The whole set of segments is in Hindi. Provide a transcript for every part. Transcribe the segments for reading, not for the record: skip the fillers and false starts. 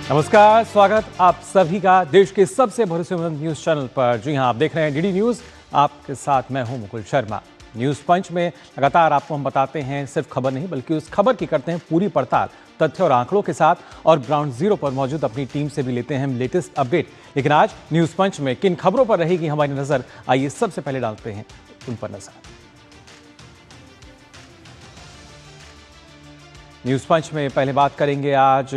नमस्कार, स्वागत आप सभी का देश के सबसे भरोसेमंद न्यूज चैनल पर। जी हां, आप देख रहे हैं डीडी न्यूज। आपके साथ मैं हूं मुकुल शर्मा। न्यूज पंच में लगातार आपको हम बताते हैं, सिर्फ खबर नहीं बल्कि उस खबर की करते हैं पूरी पड़ताल, तथ्य और आंकड़ों के साथ, और ग्राउंड जीरो पर मौजूद अपनी टीम से भी लेते हैं हम लेटेस्ट अपडेट। लेकिन आज न्यूज पंच में किन खबरों पर रहेगी हमारी नजर, आइए सबसे पहले डालते हैं उन पर नजर। न्यूज पंच में पहले बात करेंगे आज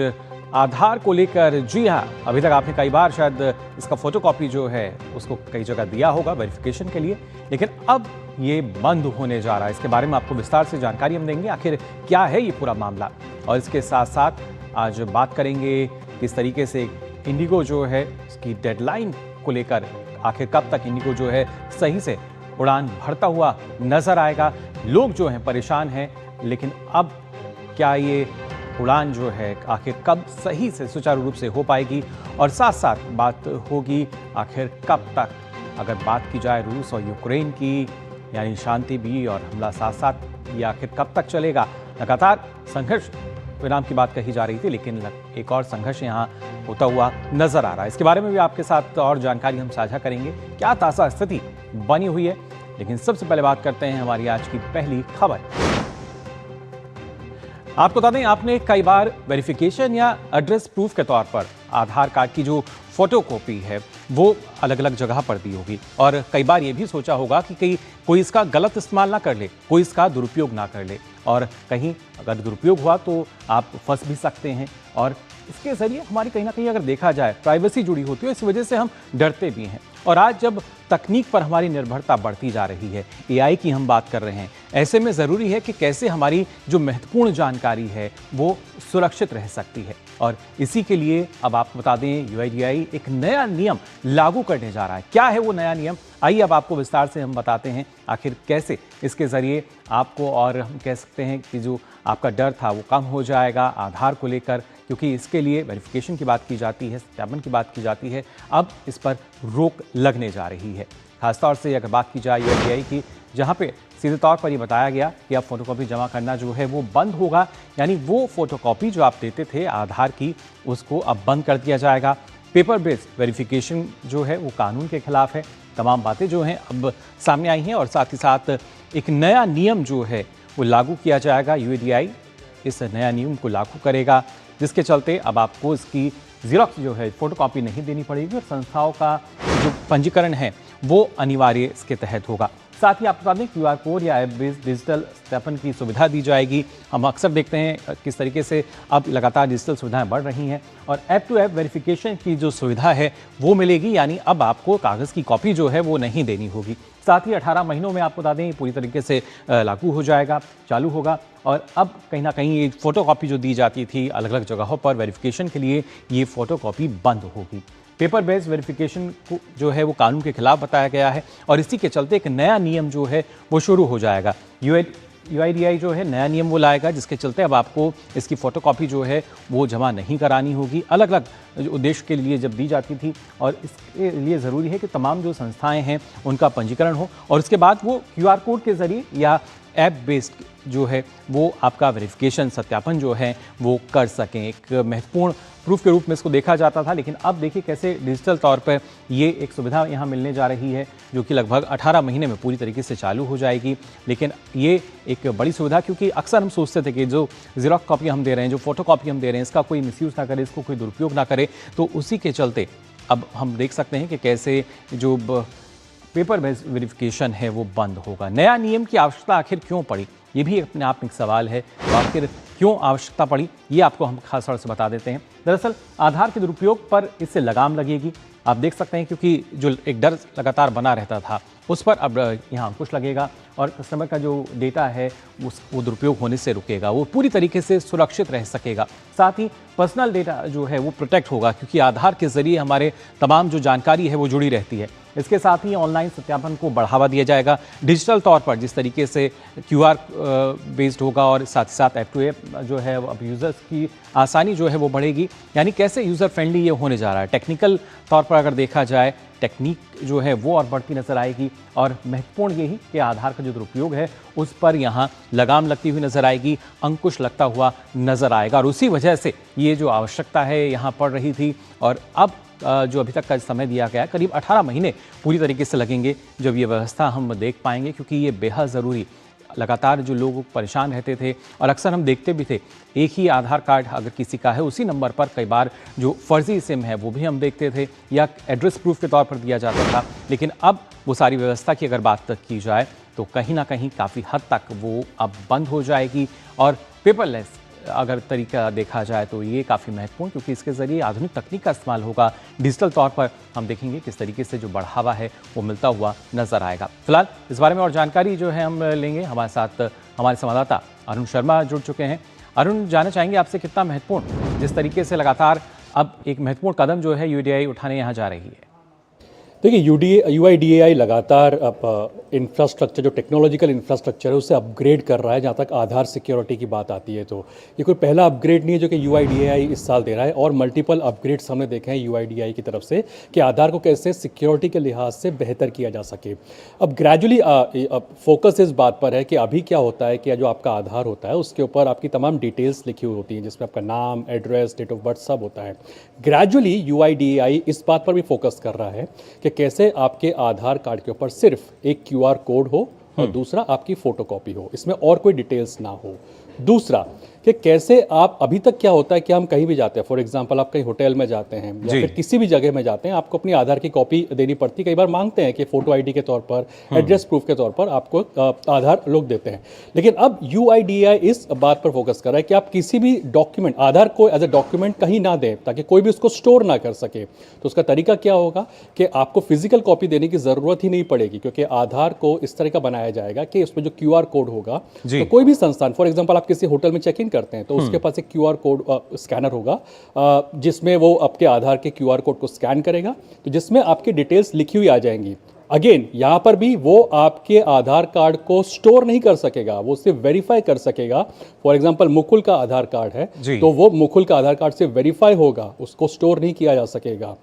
आधार को लेकर। जी हां, अभी तक आपने कई बार शायद इसका फोटोकॉपी जो है उसको कई जगह दिया होगा वेरिफिकेशन के लिए, लेकिन अब ये बंद होने जा रहा है। इसके बारे में आपको विस्तार से जानकारी हम देंगे, आखिर क्या है ये पूरा मामला। और इसके साथ साथ आज बात करेंगे किस तरीके से इंडिगो जो है उसकी डेडलाइन को लेकर, आखिर कब तक इंडिगो जो है सही से उड़ान भरता हुआ नजर आएगा। लोग जो हैं परेशान हैं, लेकिन अब क्या ये उड़ान जो है आखिर कब सही से सुचारू रूप से हो पाएगी, और साथ साथ बात होगी आखिर कब तक, अगर बात की जाए रूस और यूक्रेन की, यानी शांति भी और हमला साथ साथ, ये आखिर कब तक चलेगा। लगातार संघर्ष विराम की बात कही जा रही थी, लेकिन एक और संघर्ष यहाँ होता हुआ नजर आ रहा है। इसके बारे में भी आपके साथ और जानकारी हम साझा करेंगे, क्या ताज़ा स्थिति बनी हुई है। लेकिन सबसे पहले बात करते हैं हमारी आज की पहली खबर। आपको बता दें, आपने कई बार वेरिफिकेशन या एड्रेस प्रूफ के तौर पर आधार कार्ड की जो फोटोकॉपी है वो अलग अलग जगह पर दी होगी, और कई बार ये भी सोचा होगा कि कोई इसका गलत इस्तेमाल ना कर ले, कोई इसका दुरुपयोग ना कर ले, और कहीं अगर दुरुपयोग हुआ तो आप फंस भी सकते हैं। और इसके ज़रिए हमारी कहीं ना कहीं अगर देखा जाए प्राइवेसी जुड़ी होती है, इस वजह से हम डरते भी हैं। और आज जब तकनीक पर हमारी निर्भरता बढ़ती जा रही है, एआई की हम बात कर रहे हैं, ऐसे में ज़रूरी है कि कैसे हमारी जो महत्वपूर्ण जानकारी है वो सुरक्षित रह सकती है। और इसी के लिए अब आपको बता दें, यूआईडीएआई एक नया नियम लागू करने जा रहा है। क्या है वो नया नियम, आइए अब आपको विस्तार से हम बताते हैं आखिर कैसे इसके ज़रिए आपको, और हम कह सकते हैं कि जो आपका डर था वो कम हो जाएगा आधार को लेकर, क्योंकि इसके लिए वेरिफिकेशन की बात की जाती है, सत्यापन की बात की जाती है, अब इस पर रोक लगने जा रही है। खासतौर से अगर बात की जाए यूआईडीएआई की, जहाँ पे सीधे तौर पर ये बताया गया कि अब फोटोकॉपी जमा करना जो है वो बंद होगा, यानी वो फोटोकॉपी जो आप देते थे आधार की, उसको अब बंद कर दिया जाएगा। पेपर बेस्ड वेरिफिकेशन जो है वो कानून के खिलाफ है। तमाम बातें जो हैं अब सामने आई हैं, और साथ ही साथ एक नया नियम जो है वो लागू किया जाएगा। यूआईडीएआई इस नया नियम को लागू करेगा, जिसके चलते अब आपको इसकी ज़ेरॉक्स जो है फोटोकॉपी नहीं देनी पड़ेगी, और संस्थाओं का जो पंजीकरण है वो अनिवार्य इसके तहत होगा। साथ ही आपको बता दें, क्यूआर कोड या ऐप बेस्ड डिजिटल सत्यापन की सुविधा दी जाएगी। हम अक्सर देखते हैं किस तरीके से अब लगातार डिजिटल सुविधाएं बढ़ रही हैं, और ऐप टू ऐप वेरिफिकेशन की जो सुविधा है वो मिलेगी, यानी अब आपको कागज़ की कॉपी जो है वो नहीं देनी होगी। साथ ही 18 महीनों में आपको बता दें पूरी तरीके से लागू हो जाएगा, चालू होगा। और अब कहीं ना कहीं ये फोटोकॉपी जो दी जाती थी अलग अलग जगहों पर वेरिफिकेशन के लिए, ये फोटोकॉपी बंद होगी। पेपर बेस्ड वेरिफिकेशन को जो है वो कानून के खिलाफ बताया गया है, और इसी के चलते एक नया नियम जो है वो शुरू हो जाएगा। यूआईडीएआई जो है नया नियम वो लाएगा, जिसके चलते अब आपको इसकी फोटोकॉपी जो है वो जमा नहीं करानी होगी। अलग अलग उद्देश्य के लिए जब दी जाती थी, और इसके लिए ज़रूरी है कि तमाम जो संस्थाएं हैं उनका पंजीकरण हो, और उसके बाद वो क्यूआर कोड के ज़रिए या ऐप बेस्ड जो है वो आपका वेरिफिकेशन सत्यापन जो है वो कर सकें। एक महत्वपूर्ण प्रूफ के रूप में इसको देखा जाता था, लेकिन अब देखिए कैसे डिजिटल तौर पर ये एक सुविधा यहाँ मिलने जा रही है, जो कि लगभग 18 महीने में पूरी तरीके से चालू हो जाएगी। लेकिन ये एक बड़ी सुविधा, क्योंकि अक्सर हम सोचते थे कि जो ज़ेरॉक्स कॉपी हम दे रहे हैं, जो फोटो कॉपी हम दे रहे हैं, इसका कोई मिसयूज़ ना करे, इसको कोई दुरुपयोग ना करे। तो उसी के चलते अब हम देख सकते हैं कि कैसे जो पेपर बेस्ड वेरिफिकेशन है वो बंद होगा। नया नियम की आवश्यकता आखिर क्यों पड़ी, ये भी अपने आप में एक सवाल है। तो आखिर क्यों आवश्यकता पड़ी, ये आपको हम खास तौर से बता देते हैं। दरअसल आधार के दुरुपयोग पर इससे लगाम लगेगी। आप देख सकते हैं, क्योंकि जो एक डर लगातार बना रहता था उस पर अब यहाँ अंकुश लगेगा, और कस्टमर का जो डेटा है वो दुरुपयोग होने से रुकेगा, वो पूरी तरीके से सुरक्षित रह सकेगा। साथ ही पर्सनल डेटा जो है वो प्रोटेक्ट होगा, क्योंकि आधार के ज़रिए हमारे तमाम जो जानकारी है वो जुड़ी रहती है। इसके साथ ही ऑनलाइन सत्यापन को बढ़ावा दिया जाएगा डिजिटल तौर पर, जिस तरीके से क्यूआर बेस्ड होगा, और साथ ही साथ ऐप टू ऐप जो है अब यूज़र्स की आसानी जो है वो बढ़ेगी, यानी कैसे यूज़र फ्रेंडली ये होने जा रहा है। टेक्निकल तौर पर अगर देखा जाए, टेक्निक जो है वो और बढ़ती नज़र आएगी, और महत्वपूर्ण यही कि आधार का जो दुरुपयोग है उस पर यहाँ लगाम लगती हुई नज़र आएगी, अंकुश लगता हुआ नज़र आएगा। और उसी वजह से ये जो आवश्यकता है यहाँ पड़ रही थी, और अब जो अभी तक का समय दिया गया है, करीब 18 महीने पूरी तरीके से लगेंगे जब ये व्यवस्था हम देख पाएंगे, क्योंकि ये बेहद ज़रूरी। लगातार जो लोग परेशान रहते थे, और अक्सर हम देखते भी थे, एक ही आधार कार्ड अगर किसी का है, उसी नंबर पर कई बार जो फर्जी सिम है वो भी हम देखते थे, या एड्रेस प्रूफ के तौर पर दिया जाता था। लेकिन अब वो सारी व्यवस्था की अगर बात की जाए तो कहीं ना कहीं काफ़ी हद तक वो अब बंद हो जाएगी, और पेपरलेस अगर तरीका देखा जाए तो ये काफ़ी महत्वपूर्ण, क्योंकि इसके ज़रिए आधुनिक तकनीक का इस्तेमाल होगा। डिजिटल तौर पर हम देखेंगे किस तरीके से जो बढ़ावा है वो मिलता हुआ नज़र आएगा। फिलहाल इस बारे में और जानकारी जो है हम लेंगे, हमारे साथ हमारे संवाददाता अरुण शर्मा जुड़ चुके हैं। अरुण, जानना चाहेंगे आपसे कितना महत्वपूर्ण जिस तरीके से लगातार अब एक महत्वपूर्ण कदम जो है यूआईडीएआई उठाने यहाँ जा रही है। देखिए, यूआईडीएआई लगातार अब इंफ्रास्ट्रक्चर, जो टेक्नोलॉजिकल इंफ्रास्ट्रक्चर है उसे अपग्रेड कर रहा है। जहाँ तक आधार सिक्योरिटी की बात आती है तो ये कोई पहला अपग्रेड नहीं है जो कि यूआईडीएआई इस साल दे रहा है, और मल्टीपल अपग्रेड्स हमने देखे हैं यूआईडीएआई की तरफ से कि आधार को कैसे सिक्योरिटी के लिहाज से बेहतर किया जा सके। अब ग्रेजुअली फोकस इस बात पर है कि अभी क्या होता है कि जो आपका आधार होता है उसके ऊपर आपकी तमाम डिटेल्स लिखी हुई होती हैं, जिसमें आपका नाम, एड्रेस, डेट ऑफ बर्थ सब होता है। ग्रेजुअली यूआईडीएआई इस बात पर भी फोकस कर रहा है कि कैसे आपके आधार कार्ड के ऊपर सिर्फ एक क्यूआर कोड हो और दूसरा आपकी फोटोकॉपी हो, इसमें और कोई डिटेल्स ना हो। दूसरा कि कैसे आप, अभी तक क्या होता है कि हम कहीं भी जाते हैं, फॉर एग्जांपल आप कहीं होटल में जाते हैं या फिर किसी भी जगह में जाते हैं, आपको अपनी आधार की कॉपी देनी पड़ती है। कई बार मांगते हैं कि फोटो आईडी के तौर पर, एड्रेस प्रूफ के तौर पर आपको आधार लोग देते हैं। लेकिन अब यूआईडीएआई इस बात पर फोकस कर रहा है कि आप किसी भी डॉक्यूमेंट, आधार को एज ए डॉक्यूमेंट कहीं ना दें ताकि कोई भी उसको स्टोर ना कर सके। तो उसका तरीका क्या होगा कि आपको फिजिकल कॉपी देने की जरूरत ही नहीं पड़ेगी, क्योंकि आधार को इस तरह का बनाया जाएगा कि उसमें जो क्यूआर कोड होगा, तो कोई भी संस्थान, फॉर एग्जाम्पल आप किसी होटल में चेक इन करते हैं तो उसके पास एक क्यूआर कोड स्कैनर होगा, जिसमें वो आपके आधार के क्यूआर कोड को स्कैन करेगा, तो जिसमें आपकी डिटेल्स लिखी हुई आ जाएंगी। अगेन यहाँ पर भी वो आपके आधार कार्ड को स्टोर नहीं कर सकेगा, वो सिर्फ वेरीफाई कर सकेगा। फॉर एग्जांपल मुकुल का आधार कार्ड है तो वो मुकुल का आधार कार्ड से वेरीफाई होगा, उसको स्टोर नहीं किया जा सकेगा।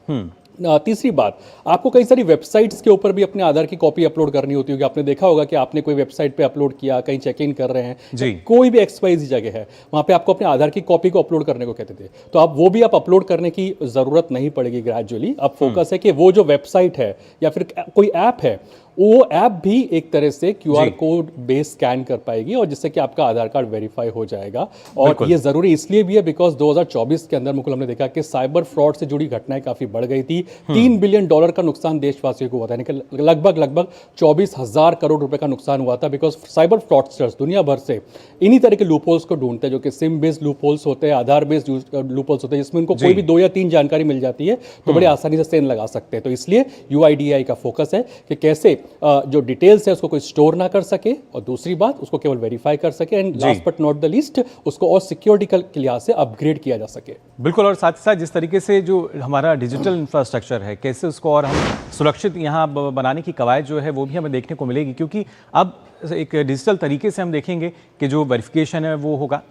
तीसरी बात, आपको कई सारी वेबसाइट्स के ऊपर भी अपने आधार की कॉपी अपलोड करनी होती होगी। आपने देखा होगा कि आपने कोई वेबसाइट पे अपलोड किया, कहीं चेक इन कर रहे हैं, कोई भी XYZ जगह है, वहाँ पे आपको अपने आधार की कॉपी को अपलोड करने को कहते थे, तो अब वो भी आप अपलोड करने की जरूरत नहीं पड़ेगी। ग्रेजुअली अब फोकस है कि वो जो वेबसाइट है या फिर कोई ऐप है, वो ऐप भी एक तरह से क्यूआर कोड बेस स्कैन कर पाएगी, और जिससे कि आपका आधार कार्ड वेरीफाई हो जाएगा। और ये जरूरी इसलिए भी है बिकॉज 2024 के अंदर मुकुल हमने देखा कि साइबर फ्रॉड से जुड़ी घटनाएं काफी बढ़ गई थी। $3 बिलियन का नुकसान देशवासियों को हुआ था, यानी कि लगभग 24,000 करोड़ रुपए का नुकसान हुआ था, बिकॉज साइबर फ्रॉडस्टर्स दुनिया भर से इन्हीं तरह के लूपहोल्स को ढूंढते हैं, जो कि सिम बेस्ड लूपहोल्स होते हैं, आधार बेस्ड लूपहोल्स होते हैं, जिसमें उनको कोई भी 2 या 3 जानकारी मिल जाती है तो बड़े आसानी से सेंध लगा सकते हैं। तो इसलिए यूआईडीएआई का फोकस है कि कैसे जो डिटेल्स है उसको कोई स्टोर ना कर सके, और दूसरी बात उसको केवल वेरीफाई कर सके, and last but not the least उसको और सिक्योरिटी के लिहाज से अपग्रेड किया जा सके। बिल्कुल, और साथ ही साथ जिस तरीके से जो हमारा डिजिटल इंफ्रास्ट्रक्चर है, कैसे उसको और हम सुरक्षित यहाँ बनाने की कवायद जो है वो भी हमें देखने को मिलेगी, क्योंकि अब एक डिजिटल तरीके से हम देखेंगे कि जो वेरिफिकेशन है वो होगा।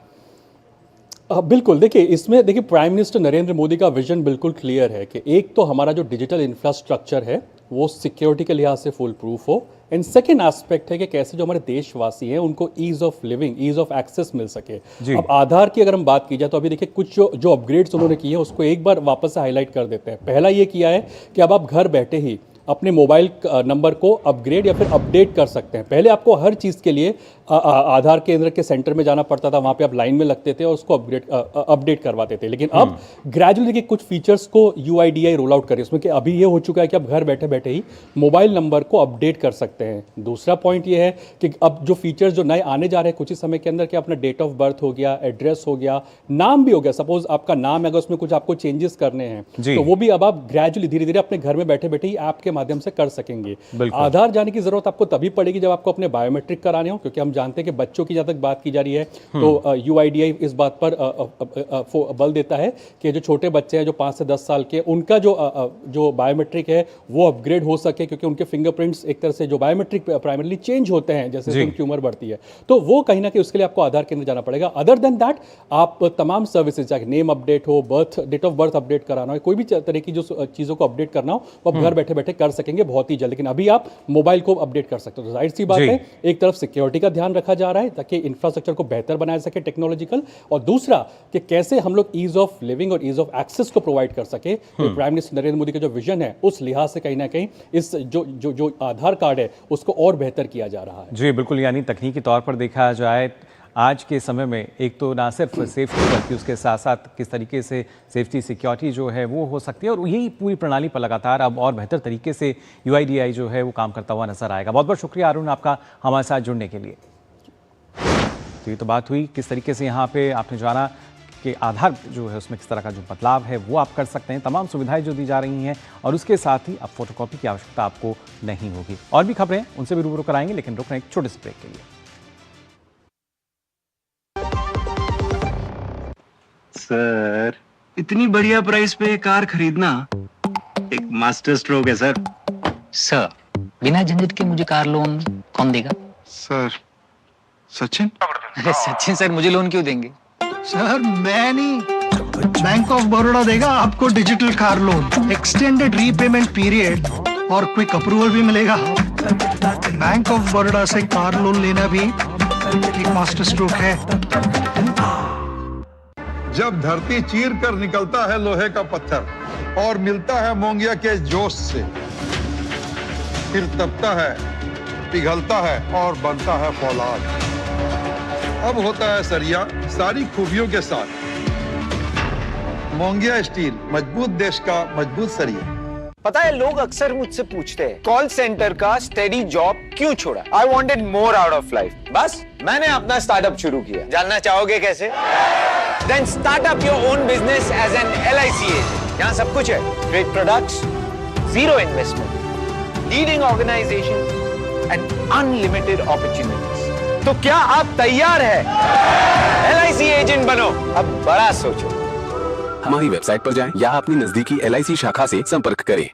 बिल्कुल, देखिए प्राइम मिनिस्टर नरेंद्र मोदी का विजन बिल्कुल क्लियर है कि एक तो हमारा जो डिजिटल इंफ्रास्ट्रक्चर है वो सिक्योरिटी के लिहाज से फुल प्रूफ हो, एंड सेकेंड एस्पेक्ट है कि कैसे जो हमारे देशवासी हैं उनको ease of living, ease of access मिल सके। अब आधार की अगर हम बात की जाए तो अभी देखिए कुछ जो अपग्रेड्स उन्होंने किए हैं उसको एक बार वापस से हाईलाइट कर देते हैं। पहला ये किया है कि अब आप घर बैठे ही अपने मोबाइल नंबर को अपग्रेड या फिर अपडेट कर सकते हैं। पहले आपको हर चीज़ के लिए आधार केंद्र के सेंटर में जाना पड़ता था, वहाँ पे आप लाइन में लगते थे और उसको अपडेट करवाते थे। लेकिन अब ग्रेजुअली कुछ फीचर्स को यूआईडीएआई रोल आउट करे, उसमें कि अभी ये हो चुका है कि आप घर बैठे बैठे ही मोबाइल नंबर को अपडेट कर सकते हैं। दूसरा पॉइंट ये है कि अब जो फीचर्स जो नए आने जा रहे हैं कुछ ही समय के अंदर, कि अपना डेट ऑफ बर्थ हो गया, एड्रेस हो गया, नाम भी हो गया, सपोज आपका नाम है अगर उसमें कुछ आपको चेंजेस करने हैं तो वो भी अब आप ग्रेजुअली धीरे धीरे अपने घर में बैठे बैठे ही ऐप के माध्यम से कर सकेंगे। आधार जाने की जरूरत आपको तभी पड़ेगी जब आपको अपने बायोमेट्रिक कराने हो, क्योंकि हम जानते हैं कि बच्चों की जहाँ तक बात की जा रही है तो UIDAI इस बात पर बल देता है कि जो छोटे बच्चे हैं जो 5 से 10 साल के, उनका जो बायोमेट्रिक है वो अपग्रेड हो सके, क्योंकि उनके फिंगरप्रिंट्स एक तरह से जो बायोमेट्रिक प्राइमरली चेंज होते हैं जैसे उनकी उम्र बढ़ती है, तो वो कहीं ना कहीं उसके लिए आपको आधार केंद्र जाना पड़ेगा। अदर देन दैट आप तमाम सर्विसेज, चाहे नेम अपडेट हो, डेट ऑफ बर्थ अपडेट कराना हो, कोई भी तरह की जो चीज़ों को अपडेट करना हो वो आप घर बैठे बैठे कर सकेंगे बहुत ही जल्द। लेकिन अभी आप मोबाइल को अपडेट कर सकते हो। तो जाहिर सी बात है, एक तरफ सिक्योरिटी का ध्यान रखा जा रहा है ताकि इंफ्रास्ट्रक्चर को बेहतर बनाया सके टेक्नोलॉजिकल, और दूसरा कि कैसे हम लोग ईज ऑफ लिविंग और ईज ऑफ एक्सेस को प्रोवाइड कर सके। तो प्राइम मिनिस्टर नरेंद्र मोदी का जो विजन है उस लिहाज से कहीं ना कहीं इस जो आधार कार्ड है उसको और बेहतर किया जा रहा है। जी बिल्कुल, यानी तकनीकी तौर पर देखा जाए आज के समय में एक तो ना सिर्फ सेफ्टी बल्कि उसके साथ साथ किस तरीके से सेफ्टी सिक्योरिटी जो है वो हो सकती है, और यही पूरी प्रणाली पर लगातार अब और बेहतर तरीके से UIDAI जो है वो काम करता हुआ नजर आएगा। बहुत बहुत शुक्रिया अरुण आपका हमारे साथ जुड़ने के लिए। तो ये तो बात हुई किस तरीके से यहाँ पे आपने जाना कि आधार जो है उसमें किस तरह का जो बदलाव है वो आप कर सकते हैं, तमाम सुविधाएं जो दी जा रही हैं, और उसके साथ ही अब फोटोकॉपी की आवश्यकता आपको नहीं होगी। और भी खबरें उनसे भी रूबरू कराएंगे, लेकिन रुक रहे हैं एक छोटे से ब्रेक के लिए। सर, इतनी बढ़िया प्राइस पे कार खरीदना एक मास्टर स्ट्रोक है सर। सर, बिना झंझट के मुझे कार लोन कौन देगा? सर, सचिन? अरे सचिन सर मुझे लोन क्यों देंगे? सर मैं नहीं, बैंक ऑफ बड़ौदा देगा आपको digital car loan, extended repayment period और क्विक अप्रूवल भी मिलेगा। बैंक ऑफ बड़ौदा से कार लोन लेना भी एक मास्टर स्ट्रोक है। जब धरती चीर कर निकलता है लोहे का पत्थर और मिलता है मोंगिया के जोश से, फिर तपता है, पिघलता है और बनता है फौलाद। अब होता है सरिया सारी खूबियों के साथ। मोंगिया स्टील, मजबूत देश का मजबूत सरिया। पता है, लोग अक्सर मुझसे पूछते हैं कॉल सेंटर का स्टेडी जॉब क्यों छोड़ा? I wanted more out of life. बस मैंने अपना स्टार्टअप शुरू किया। जानना चाहोगे कैसे? Then start up your own business as an LIC agent. यहाँ सब कुछ है, great products, zero investment, leading organization and unlimited opportunities. तो क्या आप तैयार हैं? LIC एजेंट बनो, अब बड़ा सोचो। हमारी वेबसाइट पर जाएं या अपनी नजदीकी LIC शाखा से संपर्क करें।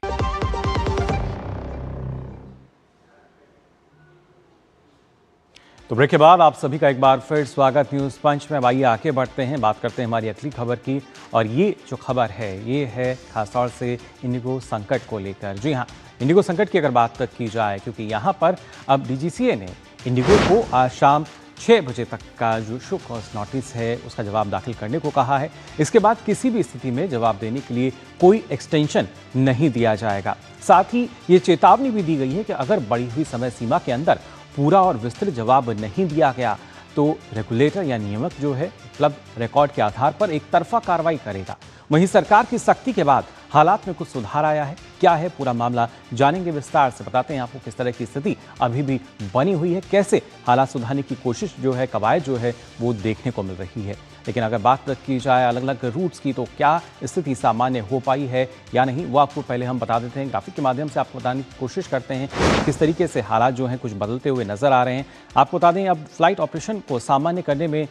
तो ब्रेक के बाद आप सभी का एक बार फिर स्वागत न्यूज़ पंच में। आइए आगे बढ़ते हैं, बात करते हैं हमारी अगली खबर की, और ये जो खबर है ये है खासतौर से इंडिगो संकट को लेकर। जी हाँ, इंडिगो संकट की अगर बात तक की जाए, क्योंकि यहाँ पर अब DGCA ने इंडिगो को आज शाम 6 बजे तक का जो शो कॉज नोटिस है उसका जवाब दाखिल करने को कहा है। इसके बाद किसी भी स्थिति में जवाब देने के लिए कोई एक्सटेंशन नहीं दिया जाएगा। साथ ही ये चेतावनी भी दी गई है कि अगर बढ़ी हुई समय सीमा के अंदर पूरा और विस्तृत जवाब नहीं दिया गया तो रेगुलेटर या नियामक जो है उपलब्ध रिकॉर्ड के आधार पर एक तरफा कार्रवाई करेगा। वहीं सरकार की सख्ती के बाद हालात में कुछ सुधार आया है। क्या है पूरा मामला, जानेंगे विस्तार से, बताते हैं आपको किस तरह की स्थिति अभी भी बनी हुई है, कैसे हालात सुधारने की कोशिश जो है, कवायद जो है वो देखने को मिल रही है। लेकिन अगर बात की जाए अलग अलग रूट्स की, तो क्या स्थिति सामान्य हो पाई है या नहीं, वो आपको पहले हम बता देते हैं। ग्राफिक के माध्यम से आपको बताने की कोशिश करते हैं किस तरीके से हालात जो हैं कुछ बदलते हुए नजर आ रहे हैं। आपको बता दें, अब फ्लाइट ऑपरेशन को सामान्य करने में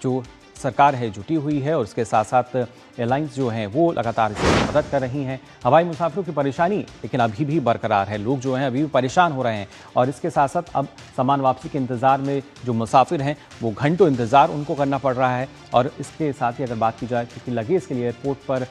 जो सरकार है जुटी हुई है, और उसके साथ साथ एयरलाइंस जो हैं वो लगातार इसमें मदद कर रही हैं। हवाई मुसाफिरों की परेशानी लेकिन अभी भी बरकरार है, लोग जो हैं अभी भी परेशान हो रहे हैं, और इसके साथ साथ अब सामान वापसी के इंतज़ार में जो मुसाफिर हैं वो घंटों इंतज़ार उनको करना पड़ रहा है। और इसके साथ ही अगर बात की जाए, क्योंकि लगेज के लिए एयरपोर्ट पर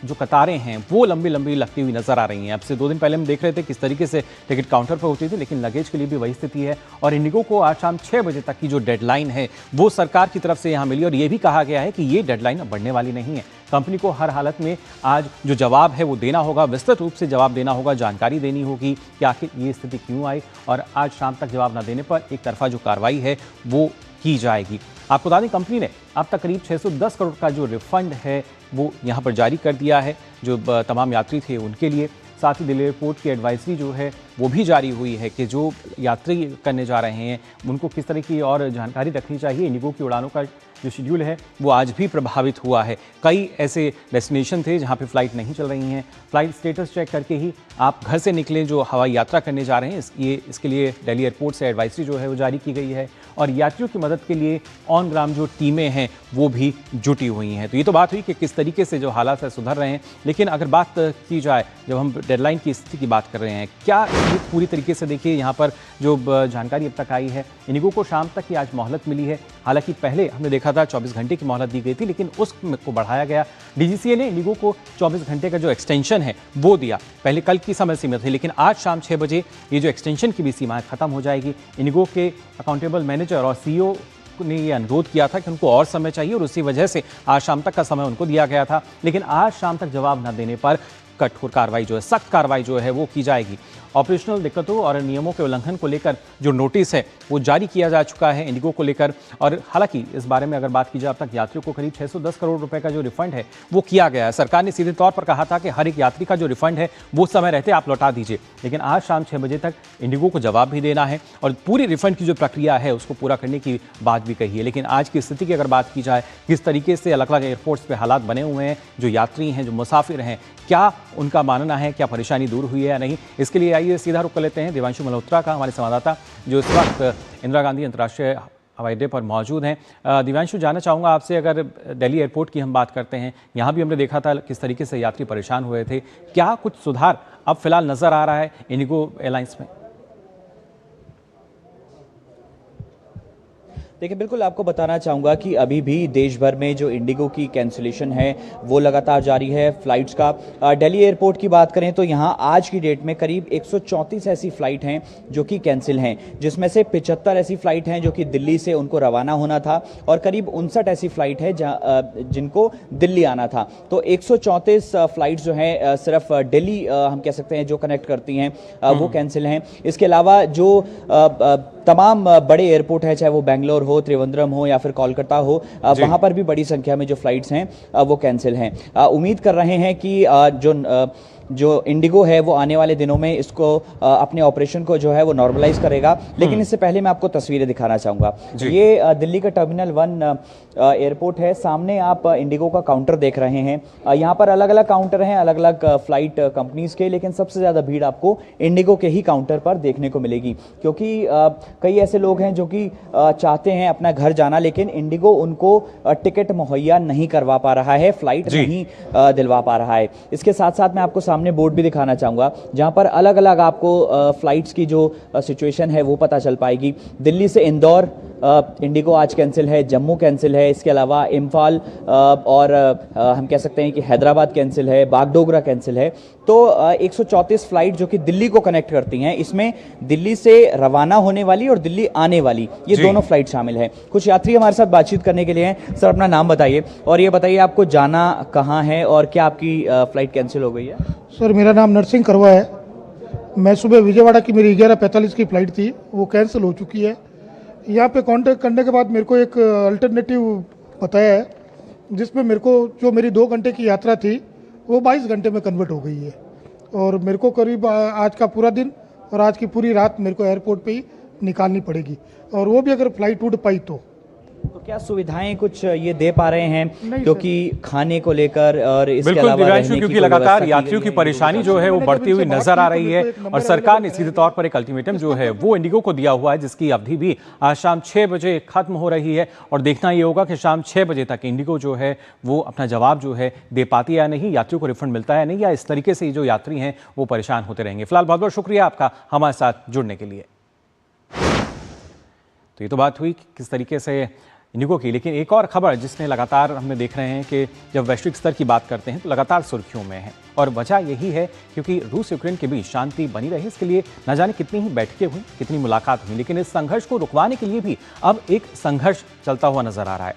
जो कतारें हैं वो लंबी लंबी लगती हुई नज़र आ रही हैं। अब से 2 दिन पहले हम देख रहे थे किस तरीके से टिकट काउंटर पर होती थी, लेकिन लगेज के लिए भी वही स्थिति है। और इंडिगो को आज शाम 6 बजे तक की जो डेडलाइन है वो सरकार की तरफ से यहाँ मिली, और ये भी कहा गया है कि ये डेडलाइन अब बढ़ने वाली नहीं है। कंपनी को हर हालत में आज जो जवाब है वो देना होगा, विस्तृत रूप से जवाब देना होगा, जानकारी देनी होगी कि आखिर ये स्थिति क्यों आई, और आज शाम तक जवाब न देने पर एक तरफा जो कार्रवाई है वो की जाएगी। आपको बता दें, कंपनी ने अब तक करीब 610 करोड़ का जो रिफंड है वो यहाँ पर जारी कर दिया है जो तमाम यात्री थे उनके लिए। साथ ही दिल्ली एयरपोर्ट की एडवाइजरी जो है वो भी जारी हुई है कि जो यात्री करने जा रहे हैं उनको किस तरह की और जानकारी रखनी चाहिए। इंडिगो की उड़ानों का जो शेड्यूल है वो आज भी प्रभावित हुआ है। कई ऐसे डेस्टिनेशन थे जहां पे फ़्लाइट नहीं चल रही हैं। फ़्लाइट स्टेटस चेक करके ही आप घर से निकलें जो हवाई यात्रा करने जा रहे हैं। इसके लिए दिल्ली एयरपोर्ट से एडवाइजरी जो है वो जारी की गई है और यात्रियों की मदद के लिए ऑन ग्राउंड जो टीमें हैं वो भी जुटी हुई हैं। तो ये तो बात हुई कि किस तरीके से जो हालात है सुधर रहे हैं, लेकिन अगर बात की जाए जब हम डेडलाइन की स्थिति की बात कर रहे हैं, क्या ये पूरी तरीके से देखिए यहाँ पर जो जानकारी अब तक आई है, इंडिगो को शाम तक की आज मोहलत मिली है। हालांकि पहले हमने देखा था 24 घंटे की मोहलत दी गई थी, लेकिन उसको बढ़ाया गया। डीजीसीए ने इंडिगो को 24 घंटे का जो एक्सटेंशन है वो दिया। पहले कल की समय सीमा थी, लेकिन आज शाम 6 बजे ये जो एक्सटेंशन की भी सीमा खत्म हो जाएगी। इंडिगो के अकाउंटेबल मैनेजर और सीईओ ने ये अनुरोध किया था कि उनको और समय चाहिए और उसी वजह से आज शाम तक का समय उनको दिया गया था, लेकिन आज शाम तक जवाब न देने पर कठोर कार्रवाई जो है, सख्त कार्रवाई जो है वो की जाएगी। ऑपरेशनल दिक्कतों और नियमों के उल्लंघन को लेकर जो नोटिस है वो जारी किया जा चुका है इंडिगो को लेकर। और हालांकि इस बारे में अगर बात की जाए, अब तक यात्रियों को करीब 610 करोड़ रुपए का जो रिफंड है वो किया गया है। सरकार ने सीधे तौर पर कहा था कि हर एक यात्री का जो रिफंड है वो समय रहते आप लौटा दीजिए, लेकिन आज शाम 6 बजे तक इंडिगो को जवाब भी देना है और पूरी रिफंड की जो प्रक्रिया है उसको पूरा करने की बात भी कही है। लेकिन आज की स्थिति की अगर बात की जाए, किस तरीके से अलग अलग एयरपोर्ट्स पर हालात बने हुए हैं, जो यात्री हैं, जो मुसाफिर हैं, क्या उनका मानना है, क्या परेशानी दूर हुई है या नहीं, इसके लिए आइए सीधा रुख कर लेते हैं देवांशु मल्होत्रा का, हमारे संवाददाता जो इस वक्त इंदिरा गांधी अंतर्राष्ट्रीय हवाई अड्डे पर मौजूद हैं। देवांशु, जानना चाहूँगा आपसे, अगर दिल्ली एयरपोर्ट की हम बात करते हैं, यहाँ भी हमने देखा था किस तरीके से यात्री परेशान हुए थे, क्या कुछ सुधार अब फिलहाल नज़र आ रहा है इंडिगो एयरलाइंस में? देखिए, बिल्कुल आपको बताना चाहूँगा कि अभी भी देश भर में जो इंडिगो की कैंसिलेशन है वो लगातार जारी है फ़्लाइट्स का। दिल्ली एयरपोर्ट की बात करें तो यहाँ आज की डेट में करीब 134 ऐसी फ़्लाइट हैं जो कि कैंसिल हैं, जिसमें से 75 ऐसी फ़्लाइट हैं जो कि दिल्ली से उनको रवाना होना था और करीब 59 ऐसी फ़्लाइट है जिनको दिल्ली आना था। तो 134 फ़्लाइट्स जो हैं सिर्फ दिल्ली हम कह सकते हैं जो कनेक्ट करती हैं वो कैंसिल हैं। इसके अलावा जो तमाम बड़े एयरपोर्ट है, चाहे वो बेंगलोर हो, त्रिवेंद्रम हो या फिर कोलकाता हो, वहां पर भी बड़ी संख्या में जो फ्लाइट्स हैं वो कैंसिल हैं। उम्मीद कर रहे हैं कि जो इंडिगो है वो आने वाले दिनों में इसको अपने ऑपरेशन को जो है वो नॉर्मलाइज करेगा। लेकिन इससे पहले मैं आपको तस्वीरें दिखाना चाहूँगा। ये दिल्ली का टर्मिनल 1 एयरपोर्ट है। सामने आप इंडिगो का काउंटर देख रहे हैं। यहाँ पर अलग अलग काउंटर हैं अलग अलग फ्लाइट कंपनीज के, लेकिन सबसे ज़्यादा भीड़ आपको इंडिगो के ही काउंटर पर देखने को मिलेगी, क्योंकि कई ऐसे लोग हैं जो कि चाहते हैं अपना घर जाना, लेकिन इंडिगो उनको टिकट मुहैया नहीं करवा पा रहा है, फ्लाइट नहीं दिलवा पा रहा है। इसके साथ साथ मैं आपको सामने बोर्ड भी दिखाना चाहूँगा जहाँ पर अलग अलग आपको फ्लाइट्स की जो सिचुएशन है वो पता चल पाएगी। दिल्ली से इंदौर इंडिगो आज कैंसिल है, जम्मू कैंसिल है, इसके अलावा इम्फाल और हम कह सकते हैं कि हैदराबाद कैंसिल है, बागडोगरा कैंसिल है। तो 134 फ्लाइट जो कि दिल्ली को कनेक्ट करती हैं, इसमें दिल्ली से रवाना होने वाली और दिल्ली आने वाली ये दोनों फ्लाइट शामिल हैं। कुछ यात्री हमारे साथ बातचीत करने के लिए हैं। सर, अपना नाम बताइए और ये बताइए आपको जाना कहाँ है और क्या आपकी फ्लाइट कैंसिल हो गई है? सर, मेरा नाम नरसिंह करवा है। मैं सुबह विजयवाड़ा की मेरी 11:45 की फ़्लाइट थी, वो कैंसिल हो चुकी है। यहाँ पे कांटेक्ट करने के बाद मेरे को एक अल्टरनेटिव बताया है, जिसमें मेरे को जो मेरी 2 घंटे की यात्रा थी वो 22 घंटे में कन्वर्ट हो गई है और मेरे को करीब आज का पूरा दिन और आज की पूरी रात मेरे को एयरपोर्ट पे ही निकालनी पड़ेगी, और वो भी अगर फ्लाइट उड़ पाई तो क्या सुविधाएं कुछ ये दे पा रहे हैं, क्योंकि खाने को लेकर और इसके बिल्कुल अलावा दिव्यांशु, क्योंकि लगातार यात्रियों की परेशानी जो है वो बढ़ती हुई नजर आ रही है और सरकार ने सीधे तौर पर एक अल्टीमेटम जो है वो इंडिगो को दिया हुआ है, जिसकी अवधि भी आज शाम 6 बजे खत्म हो रही है। और देखना ये होगा कि शाम 6 बजे तक इंडिगो जो है वो अपना जवाब जो है दे पाती है या नहीं, यात्रियों को रिफंड मिलता है या नहीं, या इस तरीके से जो यात्री हैं वो परेशान होते रहेंगे। फिलहाल बहुत बहुत शुक्रिया आपका हमारे साथ जुड़ने के लिए। तो ये तो बात हुई किस तरीके से इंडिगो की, लेकिन एक और खबर जिसने लगातार हमने देख रहे हैं कि जब वैश्विक स्तर की बात करते हैं तो लगातार सुर्खियों में है, और वजह यही है क्योंकि रूस यूक्रेन के बीच शांति बनी रही। इसके लिए न जाने कितनी ही बैठकें हुई, कितनी मुलाकात हुई, लेकिन इस संघर्ष को रुकवाने के लिए भी अब एक संघर्ष चलता हुआ नजर आ रहा है।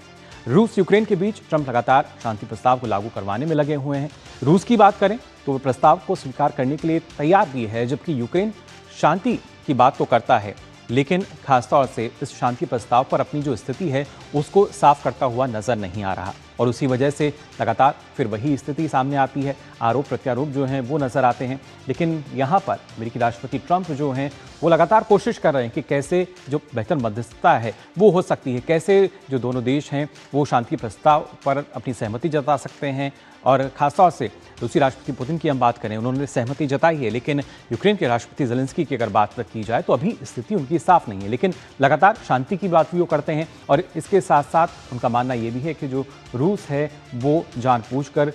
रूस यूक्रेन के बीच ट्रंप लगातार शांति प्रस्ताव को लागू करवाने में लगे हुए हैं। रूस की बात करें तो वो प्रस्ताव को स्वीकार करने के लिए तैयार भी है, जबकि यूक्रेन शांति की बात तो करता है लेकिन खासतौर से इस शांति प्रस्ताव पर अपनी जो स्थिति है उसको साफ करता हुआ नजर नहीं आ रहा और उसी वजह से लगातार फिर वही स्थिति सामने आती है। आरोप प्रत्यारोप जो हैं वो नजर आते हैं। लेकिन यहाँ पर अमेरिकी राष्ट्रपति ट्रंप जो हैं वो लगातार कोशिश कर रहे हैं कि कैसे जो बेहतर मध्यस्थता है वो हो सकती है, कैसे जो दोनों देश हैं वो शांति प्रस्ताव पर अपनी सहमति जता सकते हैं। और खासतौर से रूसी राष्ट्रपति पुतिन की हम बात करें, उन्होंने सहमति जताई है, लेकिन यूक्रेन के राष्ट्रपति ज़ेलेंस्की की अगर बात की जाए तो अभी स्थिति उनकी साफ नहीं है। लेकिन लगातार शांति की बात भी वो करते हैं और इसके साथ साथ उनका मानना ये भी है कि जो रूस है वो जानबूझकर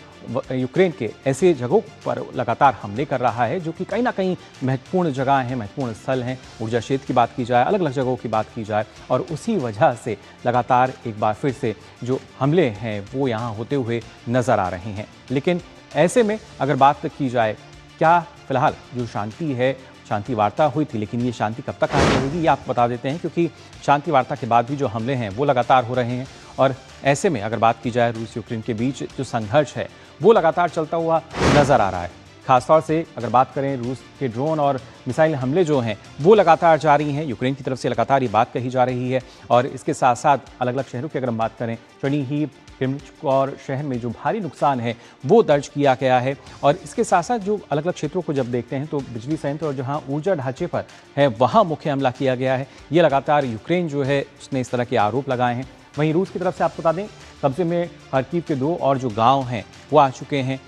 यूक्रेन के ऐसे जगहों पर लगातार हमले कर रहा है जो कि कहीं ना कहीं महत्वपूर्ण जगह हैं, महत्वपूर्ण स्थल हैं। ऊर्जा क्षेत्र की बात की जाए, अलग अलग जगहों की बात की जाए, और उसी वजह से लगातार एक बार फिर से जो हमले हैं वो यहाँ होते हुए नज़र आ रहे हैं। लेकिन ऐसे में अगर बात की जाए, क्या फिलहाल जो शांति है, शांति वार्ता हुई थी, लेकिन ये शांति कब तक कायम रहेगी ये आपको बता देते हैं, क्योंकि शांति वार्ता के बाद भी जो हमले हैं वो लगातार हो रहे हैं। और ऐसे में अगर बात की जाए, रूस यूक्रेन के बीच जो संघर्ष है वो लगातार चलता हुआ नज़र आ रहा है। खासतौर से अगर बात करें, रूस के ड्रोन और मिसाइल हमले जो हैं वो लगातार जारी हैं। यूक्रेन की तरफ से लगातार ये बात कही जा रही है। और इसके साथ साथ अलग अलग शहरों की अगर हम बात करें, चर्निहिव, क्रेमनिचक शहर में जो भारी नुकसान है वो दर्ज किया गया है। और इसके साथ साथ जो अलग अलग क्षेत्रों को जब देखते हैं तो बिजली संयंत्र और जहां ऊर्जा ढांचे पर है वहां मुख्य हमला किया गया है। ये लगातार यूक्रेन जो है उसने इस तरह के आरोप लगाए हैं। वहीं रूस की तरफ से आपको बता दें, कब्जे में खार्किव के 2 और जो गाँव हैं वो आ चुके हैं।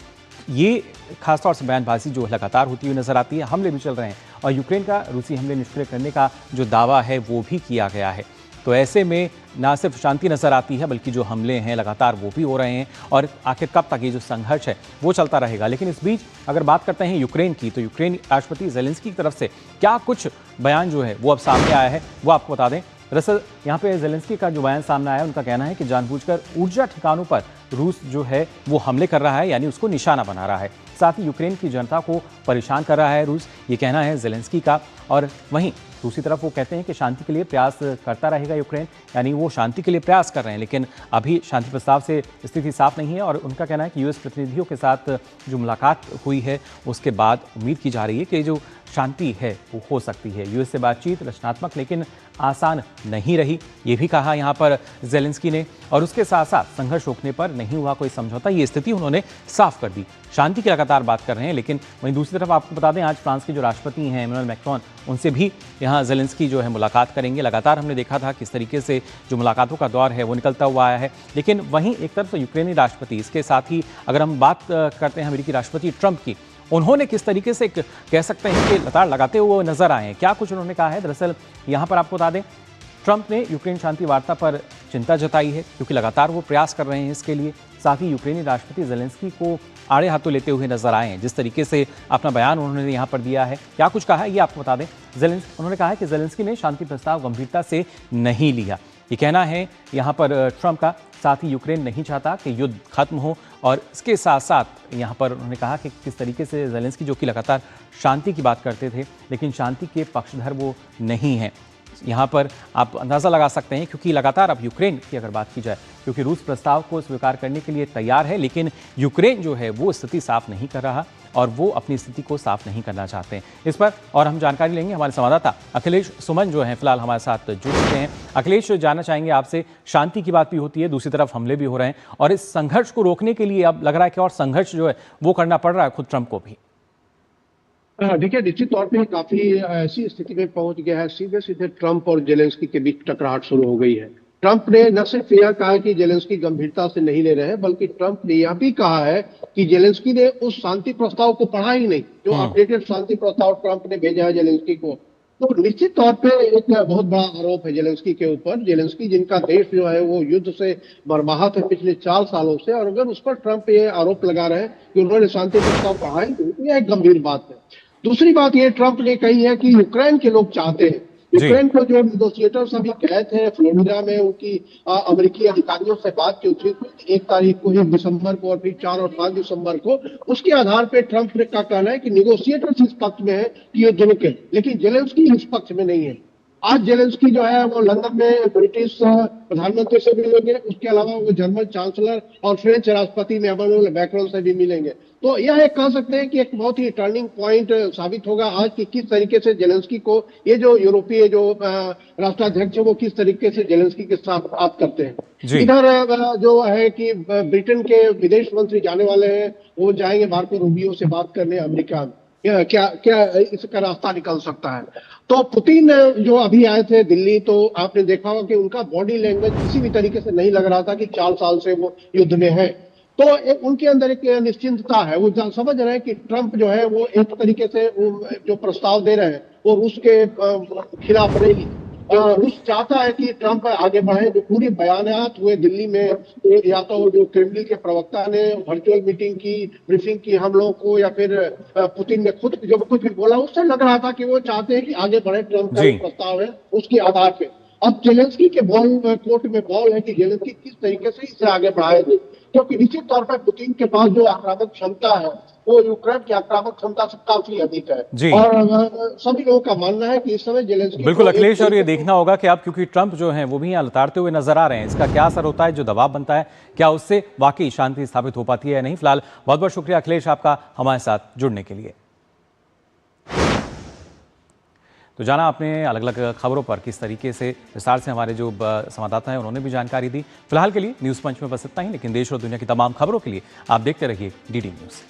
ये खासतौर से बयानबाजी जो लगातार होती हुई नजर आती है। हमले भी चल रहे हैं और यूक्रेन का रूसी हमले निष्क्रिय करने का जो दावा है वो भी किया गया है। तो ऐसे में ना सिर्फ शांति नजर आती है बल्कि जो हमले हैं लगातार वो भी हो रहे हैं। और आखिर कब तक ये जो संघर्ष है वो चलता रहेगा। लेकिन इस बीच अगर बात करते हैं यूक्रेन की, तो यूक्रेन राष्ट्रपति ज़ेलेंस्की की तरफ से क्या कुछ बयान जो है वो अब सामने आया है वो आपको बता दें। दरअसल यहाँ पे ज़ेलेंस्की का जो बयान सामने आया, उनका कहना है कि जानबूझकर ऊर्जा ठिकानों पर रूस जो है वो हमले कर रहा है, यानी उसको निशाना बना रहा है। साथ ही यूक्रेन की जनता को परेशान कर रहा है रूस, ये कहना है ज़ेलेंस्की का। और वहीं दूसरी तरफ वो कहते हैं कि शांति के लिए प्रयास करता रहेगा यूक्रेन, यानी वो शांति के लिए प्रयास कर रहे हैं। लेकिन अभी शांति प्रस्ताव से स्थिति साफ नहीं है। और उनका कहना है कि यूएस प्रतिनिधियों के साथ जो मुलाकात हुई है उसके बाद उम्मीद की जा रही है कि जो शांति है वो हो सकती है। यूएस से बातचीत रचनात्मक लेकिन आसान नहीं रही, ये भी कहा यहाँ पर ज़ेलेंस्की ने। और उसके साथ साथ संघर्ष रोकने पर नहीं हुआ कोई समझौता, ये स्थिति उन्होंने साफ कर दी। शांति की लगातार बात कर रहे हैं। लेकिन वहीं दूसरी तरफ आपको बता दें, आज फ्रांस के जो राष्ट्रपति हैं इमैनुअल मैक्रोन, उनसे भी यहाँ ज़ेलेंस्की जो है मुलाकात करेंगे। लगातार हमने देखा था किस तरीके से जो मुलाकातों का दौर है वो निकलता हुआ आया है। लेकिन वहीं एक तरफ तो यूक्रेनी राष्ट्रपति, इसके साथ ही अगर हम बात करते हैं अमेरिकी राष्ट्रपति ट्रंप की, उन्होंने किस तरीके से कह सकते हैं कि लताड़ लगाते हुए नजर आए हैं। क्या कुछ उन्होंने कहा है, दरअसल यहाँ पर आपको बता दें, ट्रंप ने यूक्रेन शांति वार्ता पर चिंता जताई है क्योंकि लगातार वो प्रयास कर रहे हैं इसके लिए। साथ ही यूक्रेनी राष्ट्रपति ज़ेलेंस्की को आड़े हाथों लेते हुए नजर आए हैं। जिस तरीके से अपना बयान उन्होंने यहाँ पर दिया है, क्या कुछ कहा है ये आपको बता दें। उन्होंने कहा है कि ज़ेलेंस्की ने शांति प्रस्ताव गंभीरता से नहीं लिया, ये कहना है यहाँ पर ट्रंप का। साथ ही यूक्रेन नहीं चाहता कि युद्ध खत्म हो। और इसके साथ साथ यहाँ पर उन्होंने कहा कि किस तरीके से ज़ेलेंस्की जो कि लगातार शांति की बात करते थे लेकिन शांति के पक्षधर वो नहीं हैं। यहाँ पर आप अंदाज़ा लगा सकते हैं क्योंकि लगातार अब यूक्रेन की अगर बात की जाए, क्योंकि रूस प्रस्ताव को स्वीकार करने के लिए तैयार है लेकिन यूक्रेन जो है वो स्थिति साफ नहीं कर रहा और वो अपनी स्थिति को साफ नहीं करना चाहते हैं। इस पर और हम जानकारी लेंगे, हमारे संवाददाता अखिलेश सुमन जो हैं फिलहाल हमारे साथ जुड़ चुके हैं। अखिलेश, जानना चाहेंगे आपसे, शांति की बात भी होती है, दूसरी तरफ हमले भी हो रहे हैं और इस संघर्ष को रोकने के लिए अब लग रहा है कि और संघर्ष जो है वो करना पड़ रहा है खुद ट्रंप को भी। देखिए, निश्चित तौर पे काफी ऐसी स्थिति में पहुंच गया है, सीधे सीधे ट्रंप और जेलेंस्की के बीच टकराहट शुरू हो गई है। ट्रंप ने न सिर्फ यह कहा कि जेलेंस्की गंभीरता से नहीं ले रहे हैं, बल्कि ट्रंप ने यह भी कहा है कि जेलेंस्की ने उस शांति प्रस्ताव को पढ़ा ही नहीं, जो अपडेटेड शांति प्रस्ताव ट्रंप ने भेजा है जेलेंस्की को। तो निश्चित तौर पे एक बहुत बड़ा आरोप है जेलेंस्की के ऊपर। जेलेंस्की जिनका देश जो है वो युद्ध से मरमाहत है पिछले 4 सालों से, और अगर उस पर ट्रंप ये आरोप लगा रहे हैं कि उन्होंने शांति प्रस्ताव पढ़ा ही नहीं, तो यह एक गंभीर बात है। दूसरी बात ये ट्रंप ने कही है कि यूक्रेन के लोग चाहते हैं, यूक्रेन को जो नेगोशिएटर्स अभी गए थे फ्लोरिडा में, उनकी अमेरिकी अधिकारियों से बातचीत हुई 1 तारीख को, 1 दिसंबर को और फिर 4 और 5 दिसंबर को। उसके आधार पे ट्रंप का कहना है कि नेगोशिएटर्स इस पक्ष में है कि युद्ध रुके, लेकिन जेलेंस्की इस पक्ष में नहीं है। आज जेलेंस्की जो है वो लंदन में ब्रिटिश प्रधानमंत्री से मिलेंगे, उसके अलावा वो जर्मन चांसलर और फ्रेंच राष्ट्रपति इमैनुअल मैक्रोन से भी मिलेंगे। तो यह एक कह सकते हैं कि एक बहुत ही टर्निंग पॉइंट साबित होगा आज कि किस तरीके से जेलेंस्की को ये जो यूरोपीय जो राष्ट्राध्यक्ष है वो किस तरीके से जेलेंस्की के साथ बात करते हैं। इधर जो है कि ब्रिटेन के विदेश मंत्री जाने वाले हैं, वो जाएंगे मार्को रूबियो से बात करने अमेरिका में। क्या क्या इसका रास्ता निकल सकता है। तो पुतिन जो अभी आए थे दिल्ली, तो आपने देखा होगा कि उनका बॉडी लैंग्वेज किसी भी तरीके से नहीं लग रहा था कि 4 साल से वो युद्ध में है। तो उनके अंदर एक निश्चिंतता है, वो समझ रहे हैं कि ट्रंप जो है वो एक तरीके से जो प्रस्ताव दे रहे हैं वो रूस के खिलाफ नहीं। रूस चाहता है कि ट्रंप आगे बढ़े। जो पूरी बयानात हुए दिल्ली में, या तो जो क्रेमलिन के प्रवक्ता ने वर्चुअल मीटिंग की, ब्रीफिंग की हम लोगों को, या फिर पुतिन ने खुद जो कुछ भी बोला, उससे लग रहा था कि वो चाहते हैं कि आगे बढ़े। ट्रंप का प्रस्ताव है उसके आधार पे। अब जेलेंस्की के कोर्ट में बॉल है कि जेलेंस्की किस तरीके से इसे आगे बढ़ाएंगे, क्योंकि निश्चित तौर पर पुतिन के पास जो आक्रामक क्षमता है वो यूक्रेन की आक्रामक क्षमता से काफी अधिक है। और सभी लोगों का मानना है कि इस समय जेलेंस्की बिल्कुल अखिलेश, और ये देखना होगा कि आप, क्योंकि ट्रंप जो हैं वो भी यहाँ लताड़ते हुए नजर आ रहे हैं, इसका क्या असर होता है, जो दबाव बनता है, क्या उससे वाकई शांति स्थापित हो पाती है या नहीं। फिलहाल बहुत बहुत शुक्रिया अखिलेश आपका हमारे साथ जुड़ने के लिए। तो जाना आपने अलग अलग खबरों पर किस तरीके से विस्तार से हमारे जो संवाददाता हैं उन्होंने भी जानकारी दी। फिलहाल के लिए न्यूज़ पंच में बस इतना ही, लेकिन देश और दुनिया की तमाम खबरों के लिए आप देखते रहिए DD न्यूज़।